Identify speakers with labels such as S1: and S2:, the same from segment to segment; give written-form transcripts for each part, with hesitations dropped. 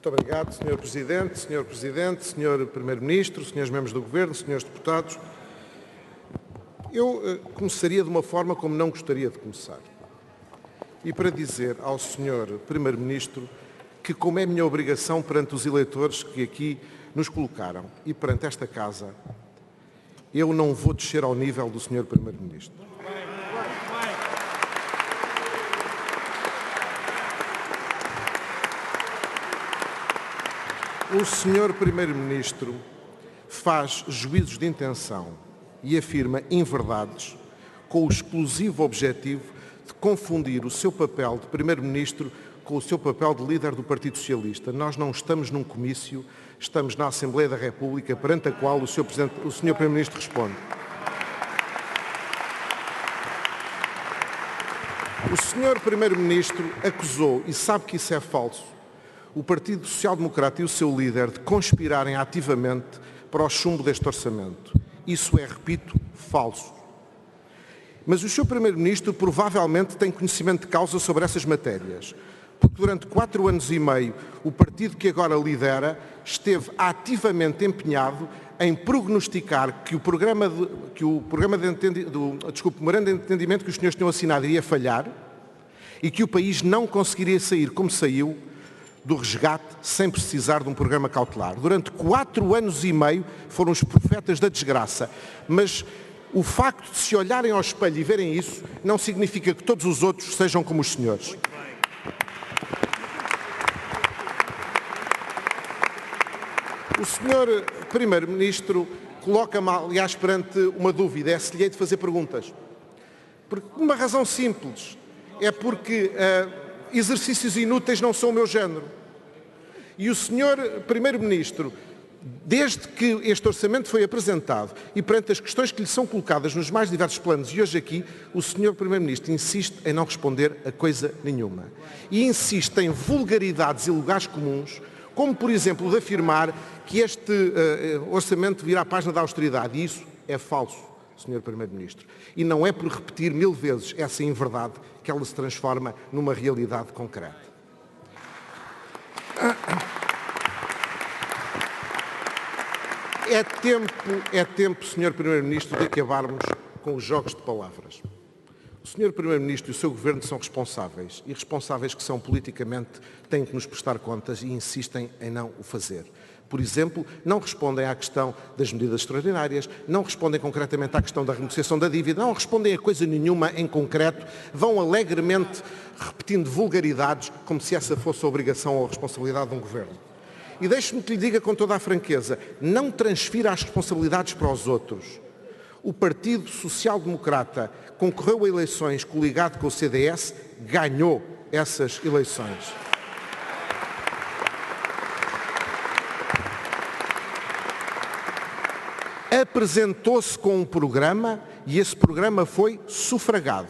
S1: Muito obrigado, Sr. Presidente, Sr. Primeiro-Ministro, Srs. Membros do Governo, Srs. Deputados. Eu começaria de uma forma como não gostaria de começar. E para dizer ao Sr. Primeiro-Ministro que, como é minha obrigação perante os eleitores que aqui nos colocaram e perante esta Casa, eu não vou descer ao nível do Sr. Primeiro-Ministro. O Sr. Primeiro-Ministro faz juízos de intenção e afirma inverdades com o exclusivo objetivo de confundir o seu papel de Primeiro-Ministro com o seu papel de líder do Partido Socialista. Nós não estamos num comício, estamos na Assembleia da República, perante a qual o Sr. Primeiro-Ministro responde. O Sr. Primeiro-Ministro acusou, e sabe que isso é falso, o Partido Social Democrata e o seu líder de conspirarem ativamente para o chumbo deste orçamento. Isso é, repito, falso. Mas o Sr. Primeiro-Ministro provavelmente tem conhecimento de causa sobre essas matérias, porque durante 4 anos e meio o partido que agora lidera esteve ativamente empenhado em prognosticar que o memorando de entendimento que os senhores tinham assinado iria falhar e que o país não conseguiria sair como saiu do resgate sem precisar de um programa cautelar. Durante 4 anos e meio foram os profetas da desgraça, mas o facto de se olharem ao espelho e verem isso não significa que todos os outros sejam como os senhores. O Sr. Primeiro-Ministro coloca-me, aliás, perante uma dúvida, é se lhe hei de fazer perguntas. Por uma razão simples, é porque exercícios inúteis não são o meu género. E o Sr. Primeiro-Ministro, desde que este orçamento foi apresentado e perante as questões que lhe são colocadas nos mais diversos planos e hoje aqui, o Sr. Primeiro-Ministro insiste em não responder a coisa nenhuma. E insiste em vulgaridades e lugares comuns, como, por exemplo, de afirmar que este orçamento virá à página da austeridade. E isso é falso, Sr. Primeiro-Ministro. E não é por repetir 1000 vezes essa inverdade que ela se transforma numa realidade concreta. É tempo, Sr. Primeiro-Ministro, de acabarmos com os jogos de palavras. O Sr. Primeiro-Ministro e o seu Governo são responsáveis, e responsáveis que são politicamente têm que nos prestar contas e insistem em não o fazer. Por exemplo, não respondem à questão das medidas extraordinárias, não respondem concretamente à questão da renegociação da dívida, não respondem a coisa nenhuma em concreto, vão alegremente repetindo vulgaridades como se essa fosse a obrigação ou a responsabilidade de um Governo. E deixe-me que lhe diga com toda a franqueza, não transfira as responsabilidades para os outros. O Partido Social Democrata concorreu a eleições coligado com o CDS, ganhou essas eleições. Apresentou-se com um programa e esse programa foi sufragado.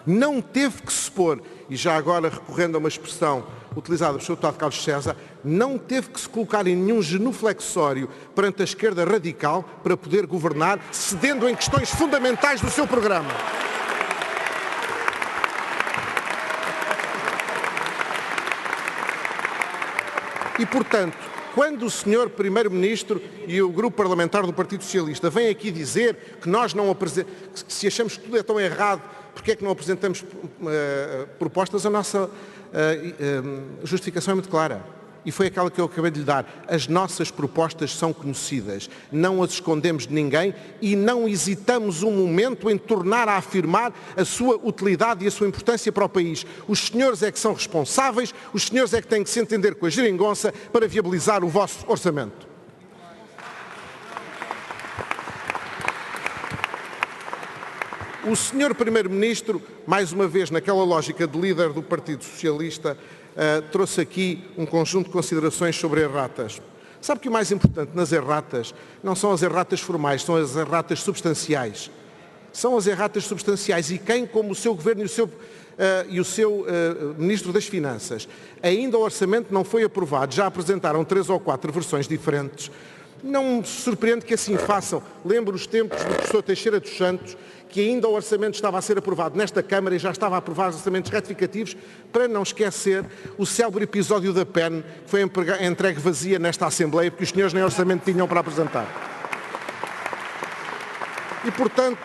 S1: Não teve que se pôr, e já agora recorrendo a uma expressão utilizada pelo Sr. Deputado Carlos César, não teve que se colocar em nenhum genuflexório perante a esquerda radical para poder governar, cedendo em questões fundamentais do seu programa. E, portanto, quando o Sr. Primeiro-Ministro e o Grupo Parlamentar do Partido Socialista vêm aqui dizer que nós não apresentamos, que se achamos que tudo é tão errado, porque é que não apresentamos propostas, a nossa justificação é muito clara. E foi aquela que eu acabei de lhe dar. As nossas propostas são conhecidas, não as escondemos de ninguém e não hesitamos um momento em tornar a afirmar a sua utilidade e a sua importância para o país. Os senhores é que são responsáveis, os senhores é que têm que se entender com a geringonça para viabilizar o vosso orçamento. O Sr. Primeiro-Ministro, mais uma vez naquela lógica de líder do Partido Socialista, trouxe aqui um conjunto de considerações sobre erratas. Sabe que o mais importante nas erratas não são as erratas formais, são as erratas substanciais. São as erratas substanciais e quem, como o seu Governo e o seu Ministro das Finanças, ainda o orçamento não foi aprovado, já apresentaram 3 ou 4 versões diferentes, Não me surpreende que assim façam. Lembro os tempos do professor Teixeira dos Santos, que ainda o orçamento estava a ser aprovado nesta Câmara e já estava a aprovar os orçamentos retificativos, para não esquecer o célebre episódio da PEN, que foi entregue vazia nesta Assembleia, porque os senhores nem orçamento tinham para apresentar. E, portanto,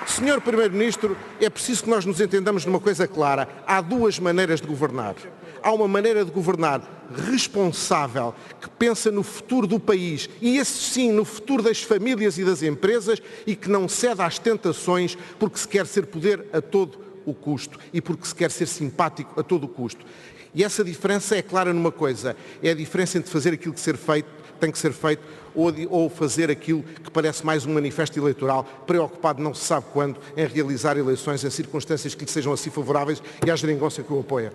S1: Senhor Primeiro-Ministro, é preciso que nós nos entendamos numa coisa clara. Há duas maneiras de governar. Há uma maneira de governar responsável, que pensa no futuro do país e, esse sim, no futuro das famílias e das empresas, e que não cede às tentações porque se quer ser poder a todo o custo e porque se quer ser simpático a todo o custo. E essa diferença é clara numa coisa, é a diferença entre fazer aquilo que tem que ser feito ou fazer aquilo que parece mais um manifesto eleitoral, preocupado não se sabe quando em realizar eleições em circunstâncias que lhe sejam assim favoráveis e à geringonça que o apoia.